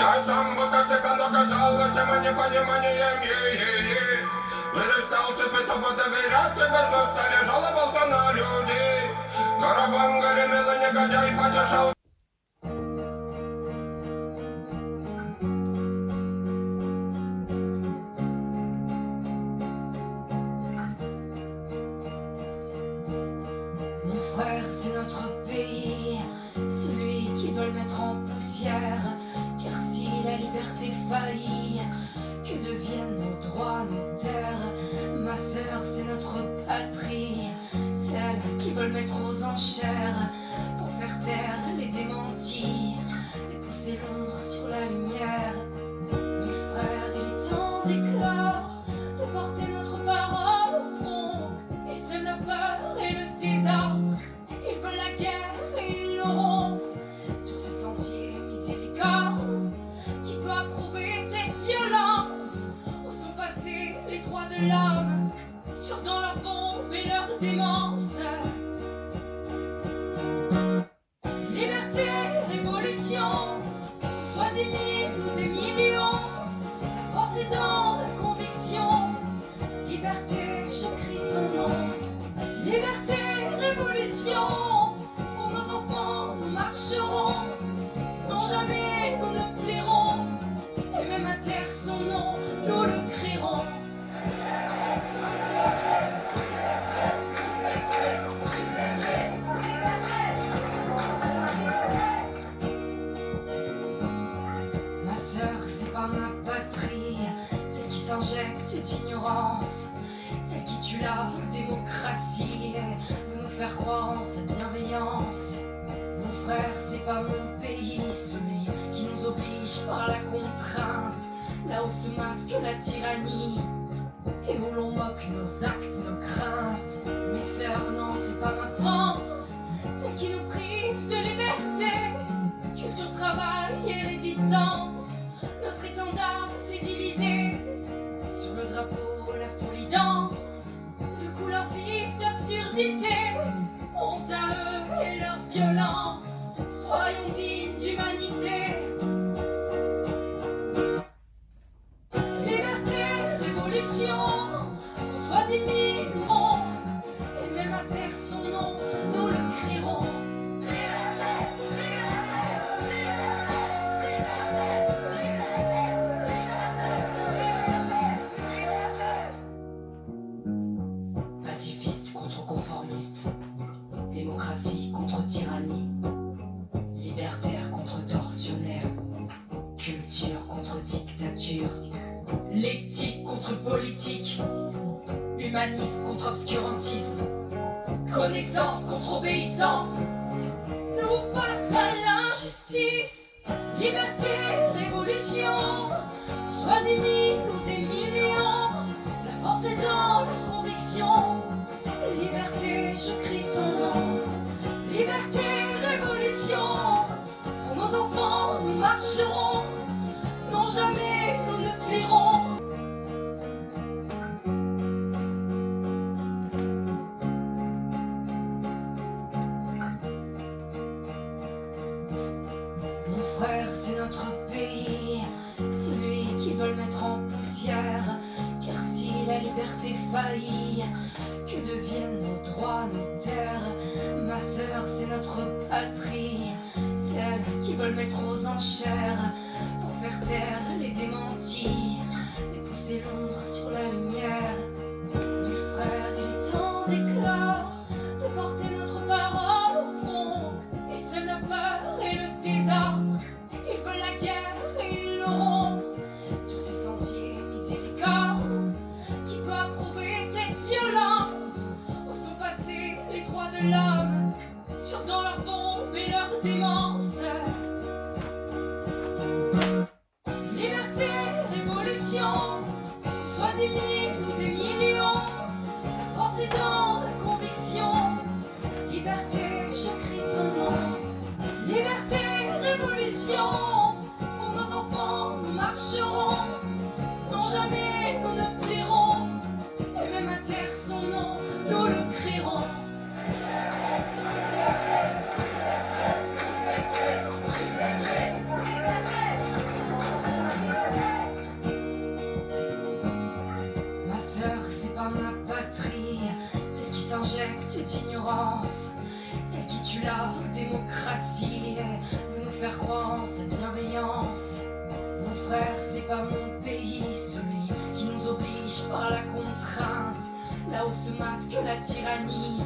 Я сам будто себя наказал этим непониманием. Перестал себе тупо доверять, тебе застали, жаловался на людей. Караван гремел и негодяй потешал. Mon frère, c'est notre pays, celui qui veut le mettre en poussière. Car si la liberté faillit, que deviennent nos droits, nos terres? Ma sœur, c'est notre patrie, celle qui veut le mettre aux enchères. Pour faire taire les démentis et pousser l'ombre sur la lumière. Mes frères, il est temps d'éclore, de porter notre parole au front. Ils sèment la peur et le désordre, ils veulent la guerre et ils l'auront. Sur ces sentiers, miséricorde, qui peut approuver cette violence? Où sont passés les droits de l'homme, sur dans leurs bombes et leur démence? Liberté, révolution, soit 10 000 ou des millions, la force est dans la conviction. Liberté, je crie ton nom. Liberté, révolution, pour nos enfants nous marcherons. Non, jamais nous ne plierons, et même à terre son nom, nous le crierons. Ma sœur, c'est pas ma patrie, celle qui s'injecte d'ignorance, celle qui tue la démocratie, veut nous faire croire en sa bienveillance. Mon frère, c'est pas mon pays, celui qui nous oblige par la contrainte, là où se masque la tyrannie et où l'on moque nos actes, nos craintes. Mes sœurs, non, c'est pas ma France, celle qui nous prive de liberté, culture, travail et résistance. Notre étendard s'est divisé, sur le drapeau la folie danse, de couleurs vives d'absurdité. Honte à eux et leur violence, soyons dignes d'humanité. Liberté, révolution, qu'on soit 10 000 ou non, et même à terre son nom, nous le crierons. Pacifiste contre conformiste, démocratie contre tyrannie, libertaire contre tortionnaire, culture contre dictature, l'éthique contre politique, humanisme contre obscurantisme, connaissance contre obéissance. Nous face à l'injustice, liberté, révolution, soit 10 000 ou des millions, la force est dans la conviction. Liberté, je crie ton nom. Liberté, révolution, pour nos enfants nous marcherons. Non, jamais nous ne plierons. Mon frère, c'est notre pays, celui qui veut le mettre en poussière. Car si la liberté faillit, que deviennent nos droits, nos terres? Ma sœur, c'est notre patrie, celle qui veut le mettre aux enchères. Pour faire taire les démentis et pousser l'ombre sur la lumière. Mes frères, il est temps d'éclore, de porter notre parole au front. Ils sèment la peur et le désordre, ils veulent la guerre et ils l'auront. Sur ces sentiers, miséricorde, qui peut approuver cette violence? Où sont passés les droits de l'homme, sur dans leurs bombes et leur démence? Liberté, révolution, soit 10 000 ou des c'est pas mon pays, celui qui nous oblige par la contrainte, là où se masque la tyrannie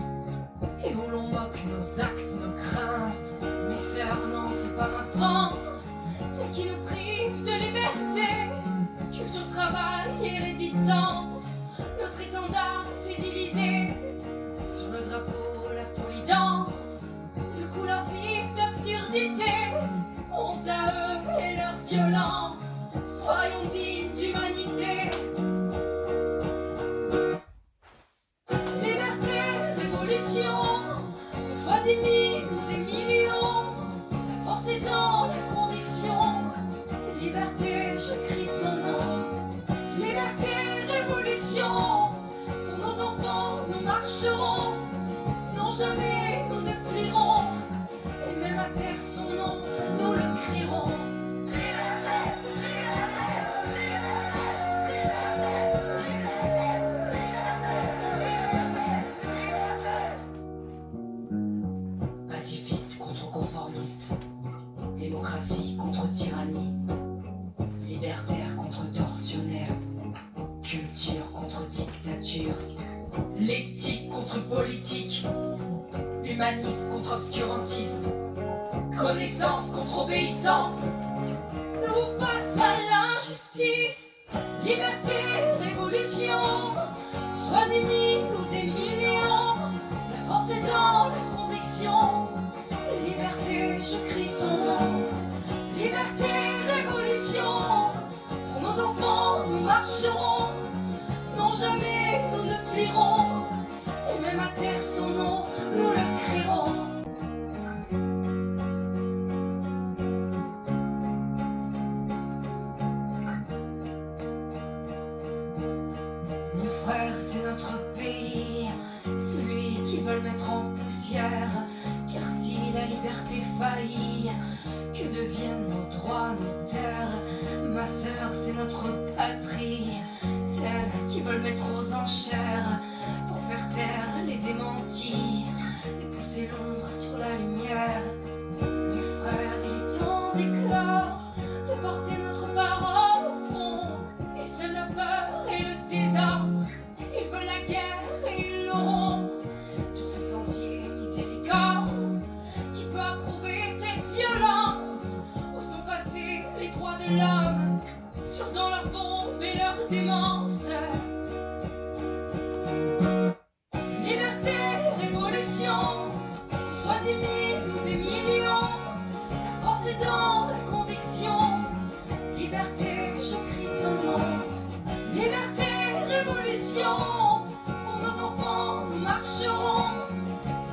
et où l'on moque nos actes, nos craintes. Mes sœurs, non, c'est pas ma France, celle qui nous prive de liberté, culture, travail et résistance. Notre étendard s'est divisé, sur le drapeau la folie danse, de couleurs vives d'absurdité. Honte à eux et leur violence, soyons dignes d'humanité. Liberté, révolution, qu'on soit des mille ou des millions, la force est dans la conviction. Liberté, je crie ton nom. Liberté, révolution, pour nos enfants nous marcherons, non jamais nous ne plierons, et même à terre son nom, nous le crierons. Pacifiste contre conformiste, démocratie contre tyrannie, libertaire contre tortionnaire, culture contre dictature, l'éthique contre politique, humanisme contre obscurantisme, connaissance contre obéissance, nous face à l'injustice. Liberté, révolution, soit des mille ou des millions, la force est dans la conviction. Liberté, je crie ton nom. Liberté, révolution, pour nos enfants nous marcherons, non jamais nous ne plierons, et même à terre son nom, nous le crierons. Mon frère, c'est notre pays, celui qu'ils veulent mettre en poussière, car si la liberté faillit, que deviennent nos droits, nos terres? Ma sœur, c'est notre patrie, celle qu'ils veulent mettre aux enchères, pour faire taire les démentis, et pousser l'ombre sur la lumière. Mes frères, il est temps d'éclore, de porter notre parole au front. Ils sèment la peur et le désordre, ils veulent la guerre et ils l'auront. Sur ces sentiers, miséricorde, qui peut approuver cette violence? Où sont passés les droits de l'homme, sur dans leurs bombes et leur démence? Liberté, révolution, qu'on soit des mille ou des millions, la force est dans la conviction. Liberté, je crie ton nom. Liberté, révolution, pour nos enfants nous marcherons,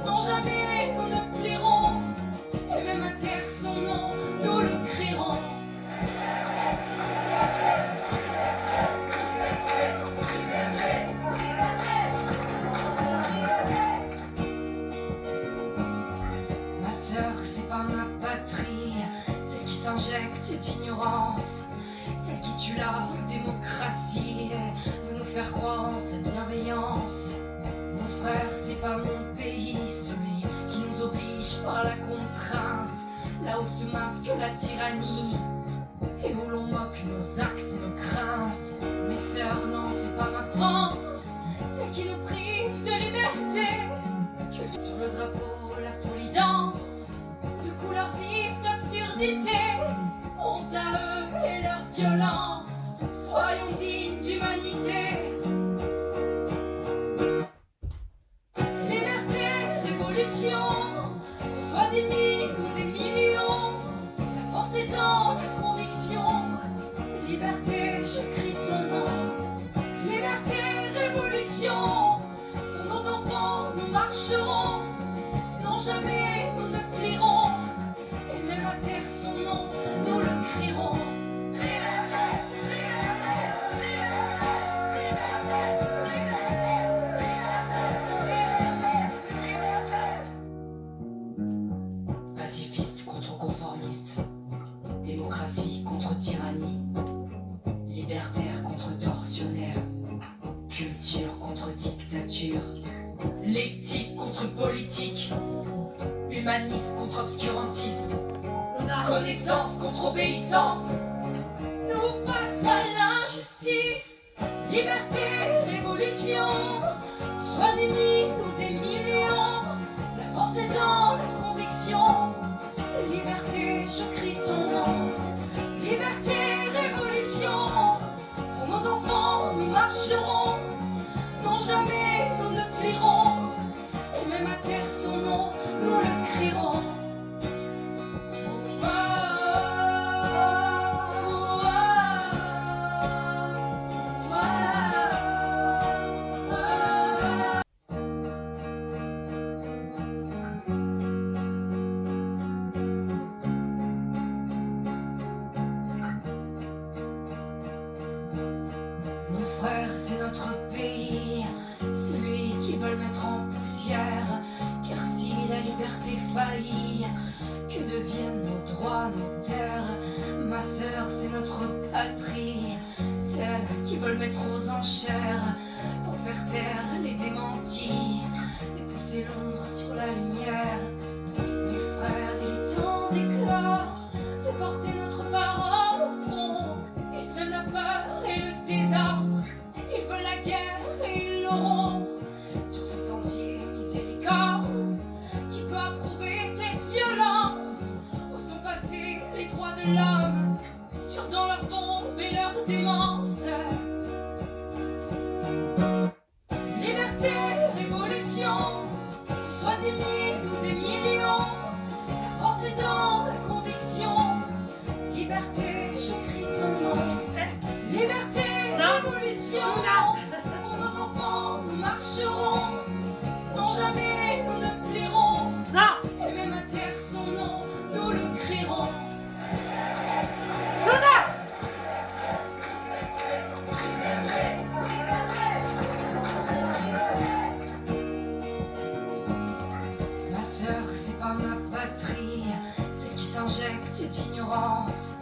non jamais nous ne plierons, et même à terre son nom, nous le crierons. Ma sœur, c'est pas ma patrie, celle qui s'injecte d'ignorance, celle qui tue la démocratie, veut nous faire croire en sa bienveillance. Mon frère, c'est pas mon pays, celui qui nous oblige par la contrainte, là où se masque la tyrannie et où l'on moque nos actes, nos craintes. Mes sœurs, non, c'est pas ma France, celle qui nous prive de liberté, que sur le drapeau la folie danse, de couleurs vives d'absurdité. Honte à eux et leur violence, soyons dignes d'humanité. Liberté, révolution, qu'on soit des mille ou des millions, la force est dans la conviction. Liberté, je crie ton nom. Liberté, révolution, pour nos enfants nous marcherons, non jamais nous ne plierons, et même à terre son nom, nous le crierons. Pacifiste contre conformiste, démocratie contre tyrannie, libertaire contre tortionnaire, culture contre dictature, l'éthique contre politique, humanisme contre obscurantisme, connaissance contre obéissance, nous face l'injustice. Liberté, révolution, soit 10 000 ou des millions, la force est dans la conviction. Liberté, je crie ton nom. Liberté, révolution, pour nos enfants nous marcherons, non jamais nous ne plierons, et même à terre son nom nous le crierons. Mon frère, c'est notre pays, celui qu'ils veulent mettre en poussière. Car si la liberté faillit, que deviennent nos droits, nos terres? Ma sœur, c'est notre patrie, celle qu'ils veulent mettre aux enchères pour faire taire les démentis et pousser l'ombre sur la lumière. Mes frères, il est temps d'éclat, de porter notre parole au front. Ils sèment la peur et le désordre, ils veulent la guerre et ils l'auront. Sur ces sentiers, miséricorde, qui peut approuver cette violence? Où sont passés les droits de l'homme, sur dans leurs bombes et leur démence? Liberté, révolution, soit 10 000 ou des millions, la force est dans la conviction. Liberté, j'écris ton nom. Liberté, révolution, pour nos enfants nous marcherons, non jamais nous ne plierons, et même à terre son nom nous le crierons. Ma sœur, c'est pas ma patrie, celle qui s'injecte d'ignorance,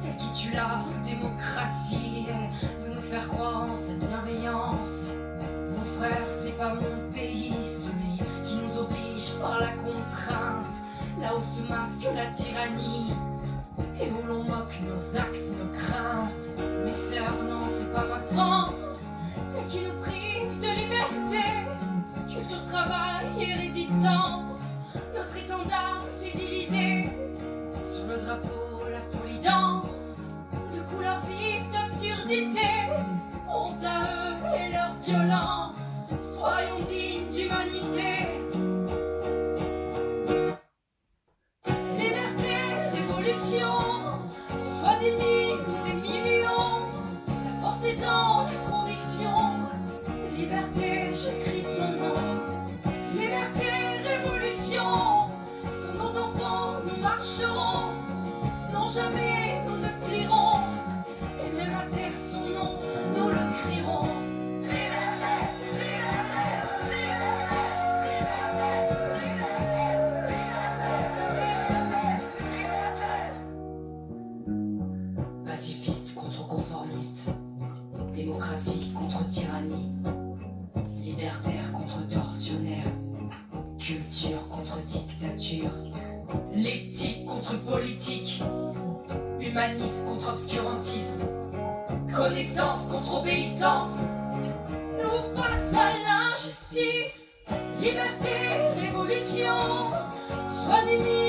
celle qui tue la démocratie et veut nous faire croire en sa bienveillance. Mon frère, c'est pas mon pays, celui qui nous oblige par la contrainte, là où se masque la tyrannie et où l'on moque nos actes, nos craintes. Mes sœurs, non, c'est pas ma France, celle qui nous prive de liberté, culture, travail et résistance. Notre étendard s'est divisé, sur le drapeau la folie danse, de couleurs vives d'absurdité. Honte à eux et leur violence, soyons dignes d'humanité. Liberté, révolution, soit 10 000 ou des millions, la force est dans la conviction. Liberté, j'écris ton nom. Liberté, révolution, pour nos enfants nous marcherons, non jamais nous ne plierons, et même à terre son nom nous le crierons. Pacifiste contre conformiste, démocratie contre tyrannie, libertaire contre tortionnaire, culture contre dictature, l'éthique contre politique, humanisme contre obscurantisme, connaissance contre obéissance. Nous face à l'injustice, liberté, révolution, soit 10 000